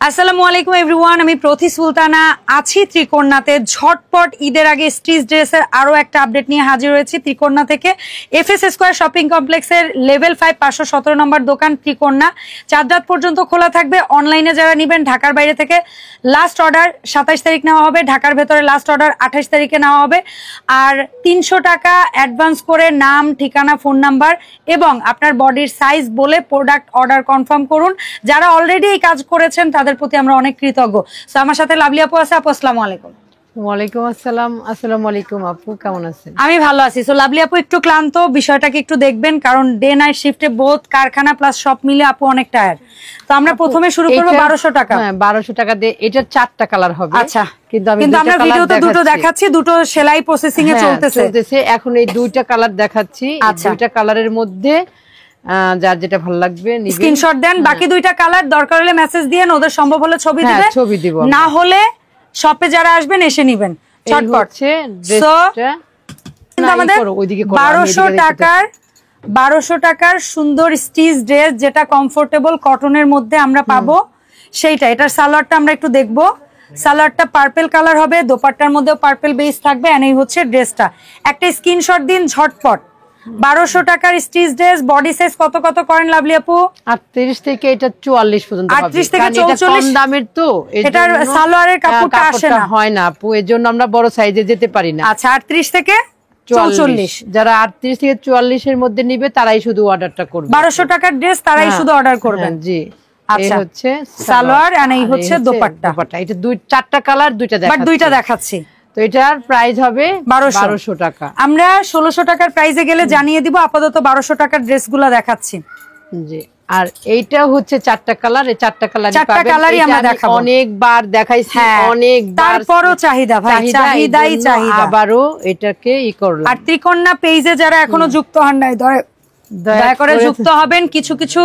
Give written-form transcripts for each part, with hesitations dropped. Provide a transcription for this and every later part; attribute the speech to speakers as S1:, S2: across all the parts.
S1: আসসালামু আলাইকুম এভরিওয়ান, আমি প্রতি সুলতানা আছি ত্রিকোণাতে। ঝটপট ঈদের আগে স্ট্রিচ ড্রেসের আরো একটা আপডেট নিয়ে হাজির হয়েছি ত্রিকোণা থেকে। এফএস স্কয়ার শপিং কমপ্লেক্সের লেভেল 5 517 নম্বর দোকান ত্রিকোণা। 4 রাত পর্যন্ত খোলা থাকবে। অনলাইনে যারা নেবেন ঢাকার বাইরে থেকে লাস্ট অর্ডার 27 তারিখ নেওয়া হবে, ঢাকার ভেতরে লাস্ট অর্ডার 28 তারিখে নেওয়া হবে। আর 300 টাকা অ্যাডভান্স করে নাম, ঠিকানা, ফোন নাম্বার এবং আপনার বডির সাইজ বলে প্রোডাক্ট অর্ডার কনফার্ম করুন। যারা অলরেডি এই কাজ করেছেন তাদের প্রতি আমরা অনেক কৃতজ্ঞ। সো আমার সাথে লাভলি আপু আছে। আপু আসসালামু আলাইকুম।
S2: ওয়ালাইকুম আসসালাম। আসসালামু আলাইকুম আপু, কেমন আছেন?
S1: আমি ভালো আছি। সো লাভলি আপু একটু ক্লান্ত, বিষয়টাকে একটু দেখবেন, কারণ ডে নাইট শিফটে বোথ কারখানা প্লাস সব মিলে আপু অনেক টায়ার্ড। তো আমরা প্রথমে শুরু করব 1200 টাকা।
S2: হ্যাঁ 1200 টাকা দিয়ে এটার 4টা কালার হবে।
S1: আচ্ছা, কিন্তু আমরা ভিডিওতে দুটো দেখাচ্ছি, দুটো সেলাই প্রসেসিং এ চলতেছে।
S2: এখন এই দুইটা কালার দেখাচ্ছি। দুইটা কালারের মধ্যে যার যেটা ভালো লাগবে
S1: স্ক্রিনশট দেন। বাকি দুইটা কালার দরকার হলে মেসেজ দিয়েন, ওদের সম্ভব হলে ছবি দিবেন,
S2: ছবি দিব।
S1: না হলে শপে যারা আসবেন এসে নেবেন চটপট। কিন্তু আমাদের 1200 টাকার সুন্দর স্টিচ ড্রেস, যেটা কমফোর্টেবল কটনের মধ্যে আমরা পাবো সেইটা। এটার সালোয়ারটা আমরা একটু দেখবো। সালোয়ারটা পার্পল কালার হবে, দোপাট্টার মধ্যেও পার্পল বেস থাকবে। আর এই হচ্ছে ড্রেসটা। একটা স্ক্রিনশট দিন ঝটপট। 1200 টাকার স্টিচ ড্রেস। বডি সাইজ কত কত করেন লাভলি আপু?
S2: 38 থেকে এটা 44 পর্যন্ত হবে।
S1: 38 থেকে 44
S2: কম দামের তো
S1: এটার সালোয়ারের কাপড়টা আসে না,
S2: হয় না আপু, এজন্য আমরা বড় সাইজে যেতে পারি না।
S1: আচ্ছা, 38 থেকে 44।
S2: যারা 38 থেকে 44 এর মধ্যে নিবে তারাই শুধু অর্ডারটা করবে।
S1: 1200 টাকার ড্রেস তারাই শুধু অর্ডার করবেন।
S2: জি,
S1: আচ্ছা,
S2: হচ্ছে
S1: সালোয়ার আর এই হচ্ছে দোপাট্টা।
S2: এটা 4টা কালার, দুইটা
S1: দেখাচ্ছি।
S2: তো এটার প্রাইস হবে 1200 টাকা।
S1: আমরা 1600 টাকার প্রাইসে গেলে জানিয়ে দিব। আপাতত 1200 টাকার ড্রেসগুলো দেখাচ্ছি।
S2: জি, আর এইটা হচ্ছে 4টা কালার। এই 4টা
S1: কালারই আমরা দেখাবো।
S2: অনেকবার দেখাইছি, অনেকবার,
S1: তারপরও চাহিদা ভাই, চাহিদাই চাহিদা।
S2: আবারও এটাকে করলাম।
S1: আর ত্রিকোণা পেজে যারা এখনো যুক্ত হন নাই, দয়া করে যুক্ত হবেন। কিছু কিছু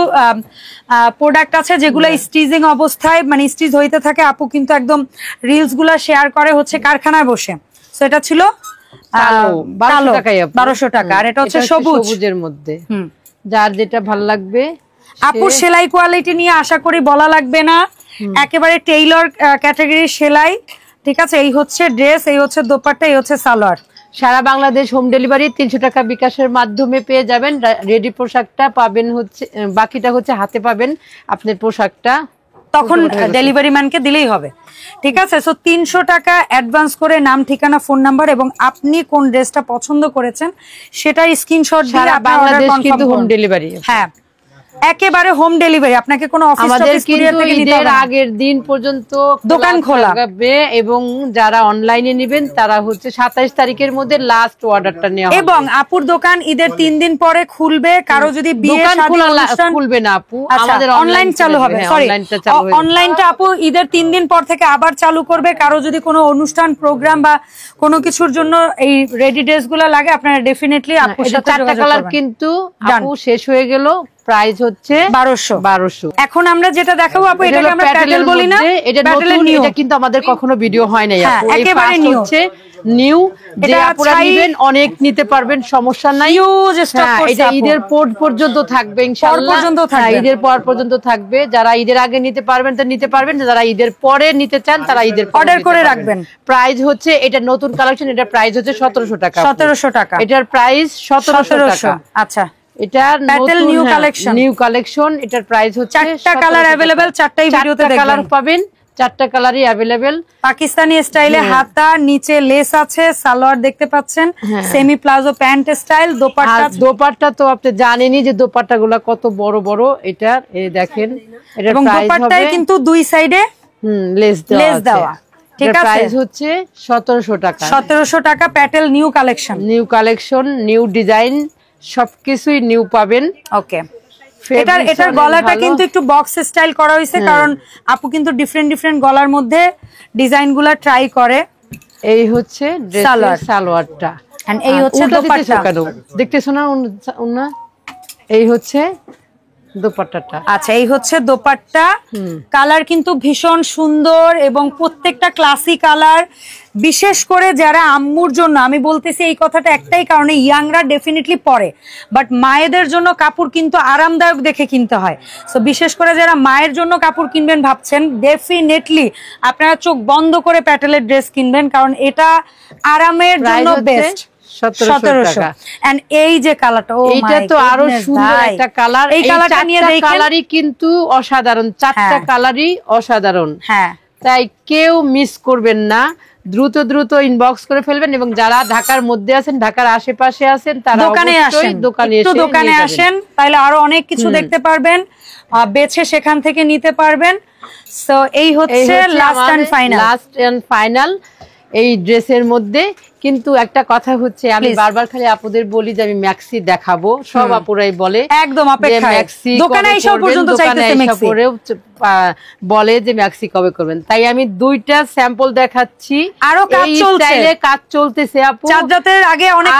S1: প্রোডাক্ট আছে যেগুলো স্টিচিং অবস্থায়, মানে স্টিচ হইতে থাকে। আপু কিন্তু একদম রিলস গুলা শেয়ার করে হচ্ছে কারখানায় বসে। তো এটা ছিল 1200 টাকা। আর এটা হচ্ছে সবুজের মধ্যে।
S2: যার যেটা ভালো লাগবে।
S1: আপুর সেলাই কোয়ালিটি নিয়ে আশা করি বলা লাগবে না, একেবারে টেইলর ক্যাটাগরির সেলাই। ঠিক আছে, এই হচ্ছে ড্রেস, এই হচ্ছে দোপাট্টা, এই হচ্ছে সালোয়ার।
S2: সারা বাংলাদেশ হোম ডেলিভারি 300 টাকা বিকাশের মাধ্যমে পেয়ে যাবেন। রেডি পোশাকটা পাবেন হচ্ছে, বাকিটা হচ্ছে হাতে পাবেন আপনার পোশাকটা,
S1: তখন ডেলিভারি ম্যানকে দিলেই হবে। ঠিক আছে, সো 300 টাকা অ্যাডভান্স করে নাম, ঠিকানা, ফোন নাম্বার এবং আপনি কোন ড্রেসটা পছন্দ করেছেন সেটার স্ক্রিনশট দিয়ে
S2: সারা বাংলাদেশ কিন্তু হোম ডেলিভারি।
S1: হ্যাঁ, একেবারে হোম ডেলিভারি। আপনাকে কোনো অফিস
S2: ঈদের আগের দিন পর্যন্ত
S1: দোকান খোলা
S2: থাকবে এবং যারা অনলাইনে নেবেন তারা হচ্ছে 27 তারিখের মধ্যে লাস্ট অর্ডারটা নেওয়া হবে।
S1: এবং আপুর দোকান ঈদের 3 দিন পরে খুলবে। কারো যদি বিয়ে শাদী অনুষ্ঠান
S2: খুলবে না আপু,
S1: আমাদের অনলাইন চালু হবে। সরি, অনলাইনটা আপু ঈদের 3 দিন পর থেকে আবার চালু করবে। কারো যদি কোনো অনুষ্ঠান, প্রোগ্রাম বা কোনো কিছুর জন্য এই রেডি ড্রেসগুলো লাগে, আপনারা ডেফিনেটলি আপুর সাথে যোগাযোগ করবেন।
S2: 4টা কালার কিন্তু আপু শেষ হয়ে গেল। প্রাইস হচ্ছে 1200।
S1: এখন আমরা যেটা দেখাবো আপু, এটাকে আমরা প্যাটেল বলি না,
S2: এটা নতুন, এটা কিন্তু আমাদের কখনো ভিডিও হয় নাই আপু,
S1: একেবারে নিউ
S2: হচ্ছে নিউ। যে আপুরা নেবেন অনেক নিতে পারবেন, সমস্যা নাই। এটা ঈদের পর পর্যন্ত থাকবে ইনশাআল্লাহ। ঈদের পর পর্যন্ত থাকবে। যারা ঈদের আগে নিতে পারবেন তা নিতে পারবেন, যারা ঈদের পরে নিতে চান তারা ঈদের
S1: অর্ডার করে রাখবেন।
S2: প্রাইস হচ্ছে, এটা নতুন কালেকশন, এটা প্রাইস হচ্ছে 1700 টাকা।
S1: 1700 টাকা
S2: এটার প্রাইস 1700 টাকা।
S1: আচ্ছা,
S2: এটা নতুন নিউ কালেকশন। এটার প্রাইস হচ্ছে
S1: 4টা কালার अवेलेबल। 4টাই ভিডিওতে দেখবেন,
S2: কালার পাবেন। 4টা কালারই अवेलेबल।
S1: পাকিস্তানি স্টাইলে হাতা, নিচে লেস আছে, সালোয়ার দেখতে পাচ্ছেন, semi palazzo pant style.
S2: Dupatta তো আপনি জানেনই যে দোপাট্টাগুলো কত বড় বড়। এটা এই দেখেন, এটার প্রাইস হবে
S1: কিন্তু দুই সাইডে
S2: লেস দেওয়া।
S1: ঠিক আছে,
S2: প্রাইস হচ্ছে 1700 টাকা।
S1: 1700 টাকা। Patel new collection, new design, সবকিছুই নিউ পাবেন। ওকে, এটার গলাটা কিন্তু একটু বক্স স্টাইল করা হয়েছে, কারণ আপু কিন্তু ডিফারেন্ট গলার মধ্যে ডিজাইন গুলা ট্রাই করে।
S2: এই হচ্ছে সালোয়ারটা,
S1: এই হচ্ছে দোপাট্টা।
S2: দেখতেছো না? এই হচ্ছে দোপাট্টাটা।
S1: আচ্ছা, এই হচ্ছে দোপাট্টা। কালার কিন্তু ভীষণ সুন্দর এবং প্রত্যেকটা ক্লাসি কালার। বিশেষ করে যারা আম্মুর জন্য, আমি বলতেছি এই কথাটা একটাই কারণে, ইয়াংরা ডেফিনেটলি পরে, বাট মায়েদের জন্য কাপড় কিন্তু আরামদায়ক দেখে কিনতে হয়। সো বিশেষ করে যারা মায়ের জন্য কাপড় কিনবেন ভাবছেন, ডেফিনেটলি আপনারা চোখ বন্ধ করে প্যাটেলের ড্রেস কিনবেন, কারণ এটা আরামের জন্য বেস্ট। 1700 এন্ড এই যে কালারটা,
S2: এইটা তো আরো সুন্দর একটা কালার। এই কালারটা নিয়ে দেখেন, কালারই কিন্তু অসাধারণ, চারটা কালারই অসাধারণ।
S1: হ্যাঁ,
S2: তাই কেউ মিস করবেন না, দ্রুত দ্রুত ইনবক্স করে ফেলবেন। এবং যারা ঢাকার মধ্যে আছেন, ঢাকার আশেপাশে আছেন, তারা
S1: দোকানে আসেন, দোকানে আসেন, তাহলে আরো অনেক কিছু দেখতে পারবেন, বেছে সেখান থেকে নিতে পারবেন। সো এই হচ্ছে লাস্ট এন্ড ফাইনাল
S2: এই ড্রেসের মধ্যে। কিন্তু একটা কথা হচ্ছে, আমি বারবার খালি আপুদের বলি যে আমি ম্যাক্সি দেখাবো, সব আপুরাই বলে
S1: একদম অপেক্ষায়, দোকানে এসে পর্যন্ত চাইতেছে ম্যাক্সি,
S2: বলে যে ম্যাক্সি কবে করবেন। তাই আমি দুইটা স্যাম্পল দেখাচ্ছি।
S1: আরো
S2: কাজ চলতেছে আপু,
S1: চাঁদরাতের আগে অনেক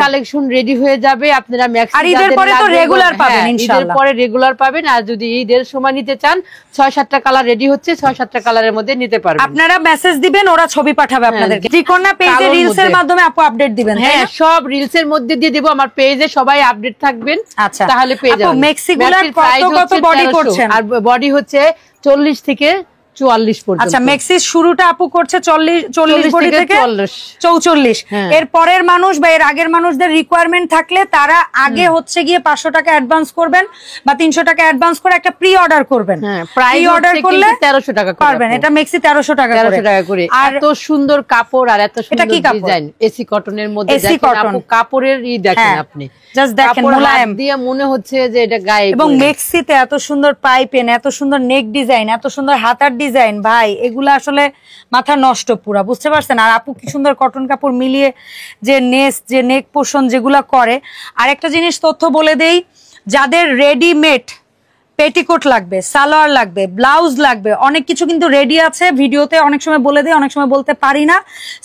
S2: কালেকশন রেডি হয়ে যাবে। আপনারা ম্যাক্সি,
S1: আর ঈদের পরে তো রেগুলার পাবেন,
S2: ঈদের পরে রেগুলার পাবেন। আর যদি ঈদের সময় নিতে চান, 6-7টা কালার রেডি হচ্ছে, 6-7টা কালারের মধ্যে নিতে পারবেন।
S1: আপনারা মেসেজ দিবেন, ওরা ছবি পাঠাবে আপনাদেরকে। ত্রিকোণা পেজে রিলস এর মাধ্যমে আপু আপডেট দিবেন।
S2: হ্যাঁ, সব রিলস এর মধ্যে দিয়ে দিব, আমার পেজে সবাই আপডেট থাকবেন।
S1: আচ্ছা,
S2: তাহলে পেয়ে যাবেন।
S1: মেক্সিগুলার কত বডি করছেন?
S2: আর বডি হচ্ছে 40 থেকে 44 পর্যন্ত।
S1: আচ্ছা, মেক্সির শুরুটা আপু করছে 40 বডি থেকে 44। এর পরের মানুষ বা এর আগের মানুষদের রিকোয়ারমেন্ট থাকলে তারা আগে হচ্ছে গিয়ে 500 টাকা অ্যাডভান্স করবেন বা 300 টাকা অ্যাডভান্স করে একটা প্রি অর্ডার করবেন।
S2: প্রি অর্ডার করলে 1300 টাকা
S1: পারবেন। এটা মেক্সি 1300 টাকা করে।
S2: আর এত সুন্দর কাপড় আর এত সুন্দর ডিজাইন, এসি কটনের মধ্যে। দেখেন আপু, কাপড়ের দেখেন আপনি,
S1: জাস্ট দেখেন, মোলায়েম
S2: দিয়ে মনে হচ্ছে যে এটা গায়ে।
S1: এবং মেক্সিতে এত সুন্দর পাইপেন, এত সুন্দর নেক ডিজাইন, এত সুন্দর হাতার ডিজাইন, ভাই এগুলা আসলে মাথা নষ্ট পুরা, বুঝতে পারছেন? আর আপু কি সুন্দর কটন কাপড় মিলিয়ে যে নেক পোর্শন যেগুলা করে। আর একটা জিনিস তথ্য বলে দেই, যাদের রেডিমেড পেটিকোট লাগবে, সালোয়ার লাগবে, ব্লাউজ লাগবে, অনেক কিছু কিন্তু রেডি আছে। ভিডিওতে অনেক সময় বলে দেয়, অনেক সময় বলতে পারি না।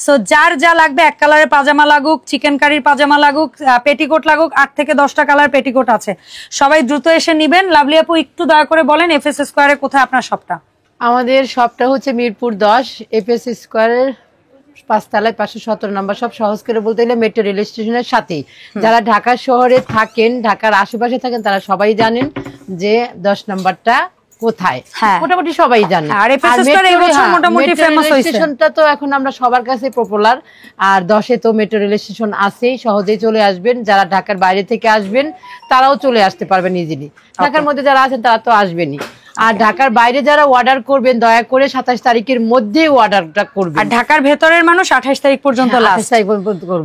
S1: সো যার যা লাগবে, এক কালারের পাজামা লাগুক, চিকেন কারির পাজামা লাগুক, পেটিকোট লাগুক, 8 থেকে 10টা কালার পেটিকোট আছে, সবাই দ্রুত এসে নিবেন। লাভলি আপু একটু দয়া করে বলেন এফএস স্কয়ারে কোথায় আপনার শপটা?
S2: আমাদের শপটা হচ্ছে মিরপুর 10, এফএস স্কয়ারের 5 তলায় 517 নম্বর। সব সহজ করে বলতে গেলে মেট্রো রেল স্টেশনের সাথেই। যারা ঢাকা শহরে থাকেন, ঢাকার আশেপাশে থাকেন, তারা সবাই জানেন যে 10 নম্বরটা কোথায়, মোটামুটি সবাই জানে।
S1: আর এফএস স্কয়ার এই বছর মোটামুটি ফেমাস হইছে।
S2: স্টেশনটা তো এখন আমরা সবার কাছে পপুলার। আর 10-এ তো মেট্রো রেল স্টেশন আছেই, সহজেই চলে আসবেন। যারা ঢাকার বাইরে থেকে আসবেন তারাও চলে আসতে পারবেন ইজিলি। ঢাকার মধ্যে যারা আছেন তারা তো আসবেনই। আর ঢাকার বাইরে যারা অর্ডার করবেন, দয়া করে 27 তারিখের মধ্যে অর্ডারটা করবেন।
S1: আর ঢাকার ভেতরের মানুষ 28 তারিখ পর্যন্ত লাস্ট।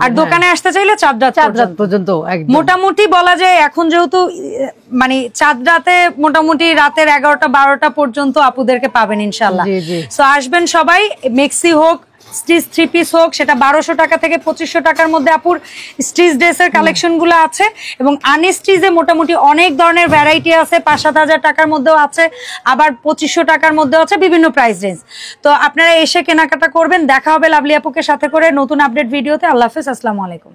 S1: আর দোকানে আসতে চাইলে চাঁদ রাত পর্যন্ত। মোটামুটি বলা যায় এখন যেহেতু মানে চাঁদ রাতে মোটামুটি রাতের 11টা 12টা পর্যন্ত আপুদেরকে পাবেন ইনশাল্লাহ। সো আসবেন সবাই। মেক্সি হোক, স্টিচ 3 পিস হোক, সেটা 1200 টাকা থেকে 2500 টাকার মধ্যে আপুর স্টিচ ড্রেসের কালেকশন গুলো আছে। এবং আনস্টিচে মোটামুটি অনেক ধরনের ভ্যারাইটি আছে, 5-7 টাকার মধ্যেও আছে, আবার 2500 টাকার মধ্যেও আছে, বিভিন্ন প্রাইস রেঞ্জ। তো আপনারা এসে কেনাকাটা করবেন। দেখা হবে লাভলি আপুকে সাথে করে নতুন আপডেট ভিডিওতে। আল্লাহ হাফেজ, আসসালামু আলাইকুম।